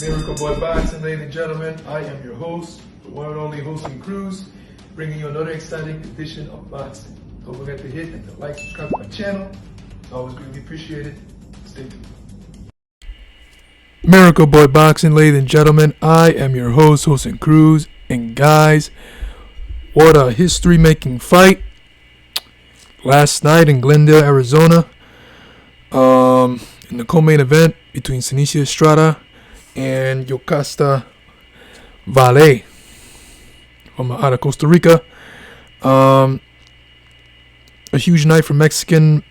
Miracle Boy Boxing, ladies and gentlemen. I am your host, the one and only Hosting Cruz, bringing you another exciting edition of boxing. Don't forget to hit and to like, subscribe to my channel. It's always greatly appreciated. Stay tuned. Miracle Boy Boxing, ladies and gentlemen. I am your host, Hosting Cruz, and guys, what a history-making fight last night in Glendale, Arizona. In the co-main event between Senesia Estrada and Yokasta Vale from out of Costa Rica. A huge night for Mexican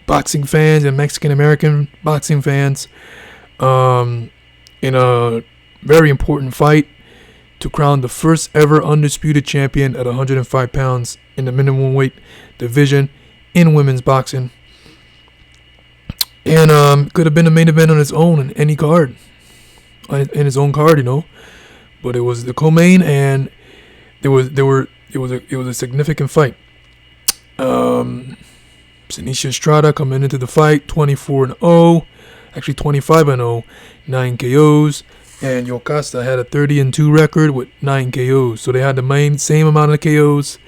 boxing fans and Mexican American boxing fans in a very important fight to crown the first ever undisputed champion at 105 pounds in the minimum weight division in women's boxing. And could have been a main event on its own in any card. In his own card, you know, but it was the co-main, and it was a significant fight. Senesia Estrada coming into the fight 24-0, actually 25-0, 9 KOs, and Yokasta had a 30-2 record with 9 KOs. So they had the same amount of KOs.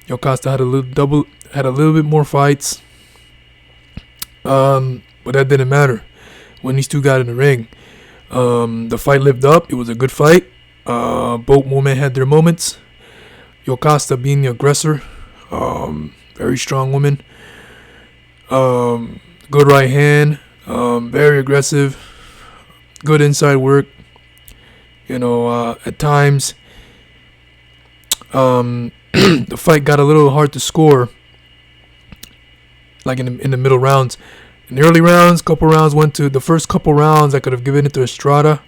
Yokasta had a little bit more fights, but that didn't matter when these two got in the ring. The fight lived up. It was a good fight. Both women had their moments. Yokasta being the aggressor, very strong woman. Good right hand, very aggressive. Good inside work. You know, at times, the fight got a little hard to score. Like in the middle rounds. In the early rounds, the first couple rounds, I could have given it to Estrada.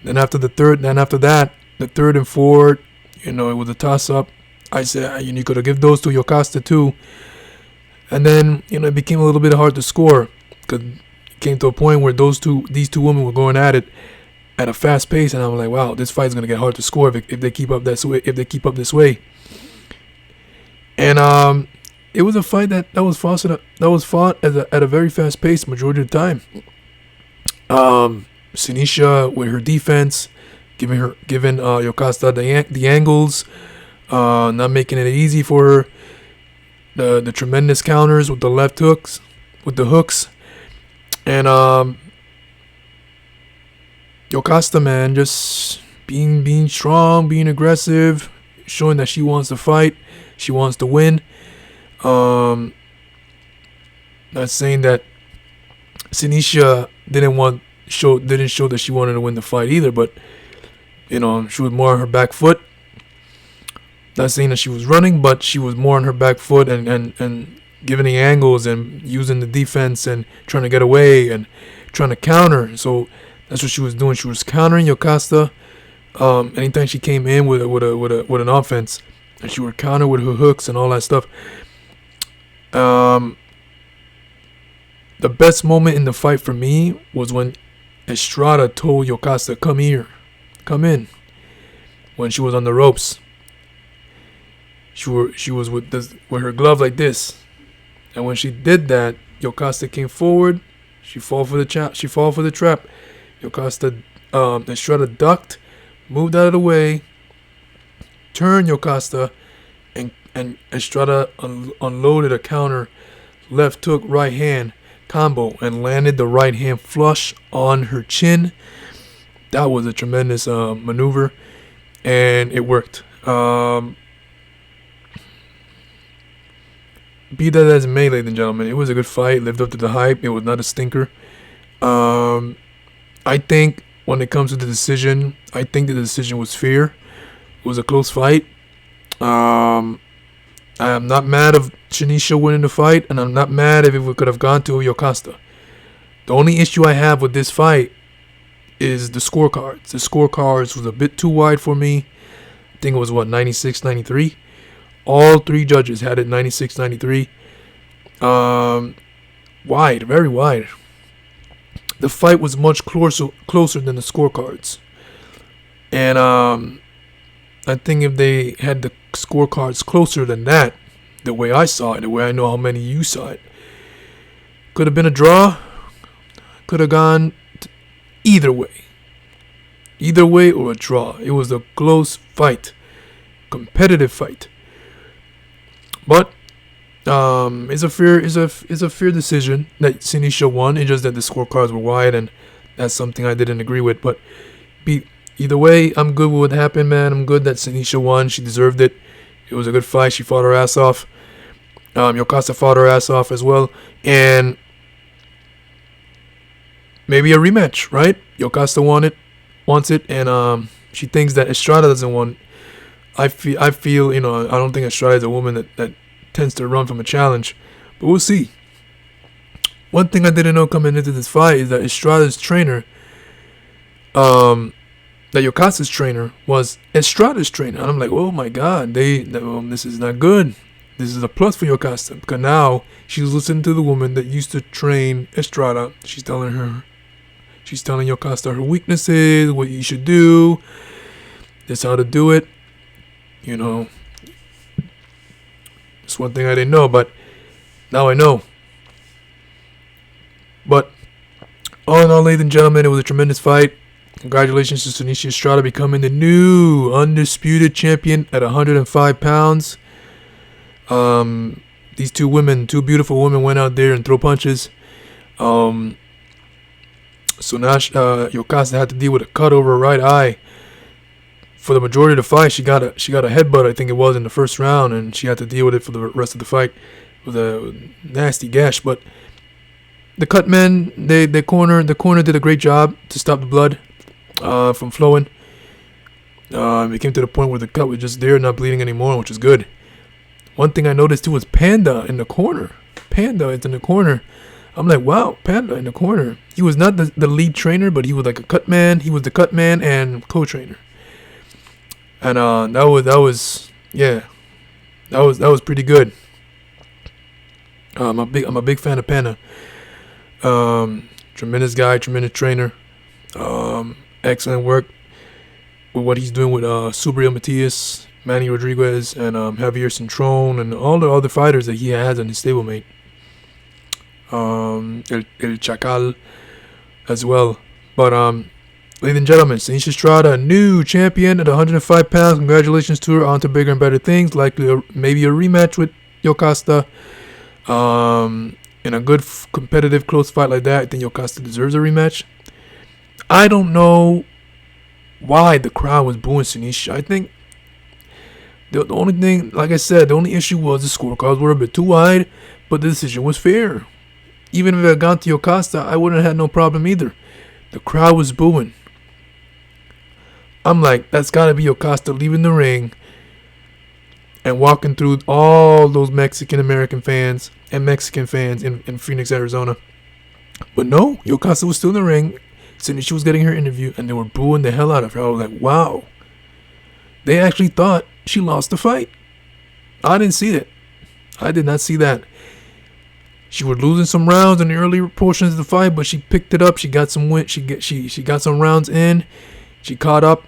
Then after that, the third and fourth, you know, it was a toss-up. I said, you could have given those to Yokasta too. And then, you know, it became a little bit hard to score because it came to a point where these two women were going at it at a fast pace, and I was like, wow, this fight's gonna get hard to score if they keep up this way. And it was a fight that was fought at a very fast pace majority of the time. Senesia with her defense, giving Yokasta the angles, not making it easy for her. The tremendous counters with the left hooks, and Yokasta, man, just being strong, being aggressive, showing that she wants to fight, she wants to win. Not saying that Senesia didn't show that she wanted to win the fight either, but you know, she was more on her back foot. Not saying that she was running, but she was more on her back foot and giving the angles and using the defense and trying to get away and trying to counter. So that's what she was doing. She was countering Yokasta. Anytime she came in with an offense, and she would counter with her hooks and all that stuff. The best moment in the fight for me was when Estrada told Yokasta, come in, when she was on the ropes. She was with her glove like this, and when she did that, Yokasta came forward. She fall for the trap. Yokasta, Estrada ducked, moved out of the way, turned Yokasta, and Estrada unloaded a counter left hook right hand combo and landed the right hand flush on her chin. That was a tremendous maneuver, and it worked. Be that as it may, ladies and gentlemen, it was a good fight. Lived up to the hype. It was not a stinker. I think when it comes to the decision, I think the decision was fair. It was a close fight. I am not mad of Senesia winning the fight, and I'm not mad if it could have gone to Yokasta. The only issue I have with this fight is the scorecards. The scorecards was a bit too wide for me. I think it was, 96-93? All three judges had it 96-93. Wide, very wide. The fight was much closer than the scorecards. And I think if they had the scorecards closer than that, the way I saw it, the way I know how many you saw it, could have been a draw, could have gone either way. either way or a draw. It was a close fight, competitive fight. But it's a fair decision that Senesia won. It's just that the scorecards were wide, and that's something I didn't agree with. But either way, I'm good with what happened, man. I'm good that Senesia won. She deserved it. It was a good fight. She fought her ass off. Yokasta fought her ass off as well, and maybe a rematch, right? Yokasta wants it, and she thinks that Estrada doesn't want. I feel, I don't think Estrada is a woman that tends to run from a challenge, but we'll see. One thing I didn't know coming into this fight is that Estrada's trainer, that Yokasa's trainer was Estrada's trainer, and I'm like, oh my god, this is not good. This is a plus for Yokasta, because now she's listening to the woman that used to train Estrada. She's telling Yokasta her weaknesses, what you should do, this how to do it. It's one thing I didn't know, but now I know. But all in all, ladies and gentlemen, it was a tremendous fight. Congratulations to Senesia Estrada becoming the new undisputed champion at 105 pounds. These two beautiful women, went out there and throw punches. So now Yokasta had to deal with a cut over her right eye. For the majority of the fight, she got a headbutt, I think it was, in the first round, and she had to deal with it for the rest of the fight with a nasty gash. But the cut men, the corner did a great job to stop the blood from flowing. It came to the point where the cut was just there, not bleeding anymore, which is good. One thing I noticed too was Panda in the corner. Panda is in the corner. I'm like, wow, Panda in the corner. He was not the lead trainer, but he was like a cut man. He was the cut man and co-trainer. And that was pretty good. I'm a big fan of Panda. Tremendous guy, tremendous trainer. Excellent work with what he's doing with Subriel Matias, Manny Rodriguez, and Javier Cintrón, and all the other fighters that he has on his stablemate. El Chacal as well. But ladies and gentlemen, Senesia Estrada, a new champion at 105 pounds. Congratulations to her. On to bigger and better things. Likely maybe a rematch with Yokasta. In a good competitive close fight like that, I think Yokasta deserves a rematch. I don't know why the crowd was booing Senesia. I think the only thing, like I said, the only issue was the scorecards were a bit too wide, but the decision was fair. Even if it had gone to Yokasta, I wouldn't have had no problem either. The crowd was booing. I'm like, that's got to be Yokasta leaving the ring and walking through all those Mexican-American fans and Mexican fans in Phoenix, Arizona. But no, Yokasta was still in the ring. Senesia was getting her interview, and they were booing the hell out of her. I was like, wow. They actually thought she lost the fight. I didn't see it. I did not see that. She was losing some rounds in the early portions of the fight, but she picked it up. She got some win. She got some rounds in. She caught up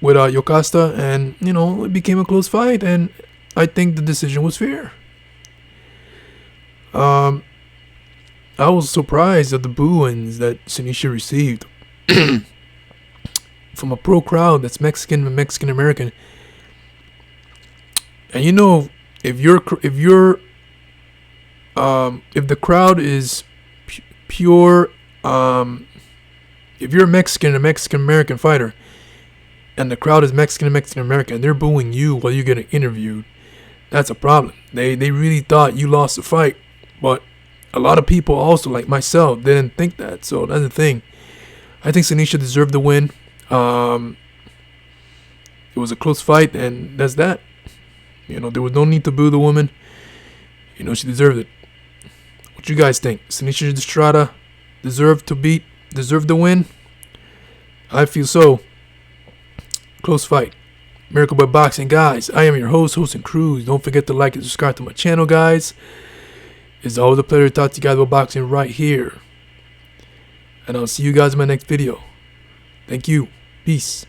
with Yokasta, and it became a close fight. And I think the decision was fair. I was surprised at the booings that Senesia received from a pro crowd that's Mexican and Mexican American. And if the crowd is pure, if you're a Mexican and a Mexican American fighter, and the crowd is Mexican and Mexican American, and they're booing you while you're getting interviewed, that's a problem. They really thought you lost the fight, but a lot of people also, like myself, didn't think that. So that's the thing. I think Senesia deserved the win. It was a close fight, and that's that. There was no need to boo the woman. She deserved it. What you guys think? Senesia Estrada deserved the win? I feel so. Close fight. Miracle Boy Boxing, guys. I am your host, and Cruz. Don't forget to like and subscribe to my channel, guys. It's always a pleasure to talk to you guys about boxing right here. And I'll see you guys in my next video. Thank you. Peace.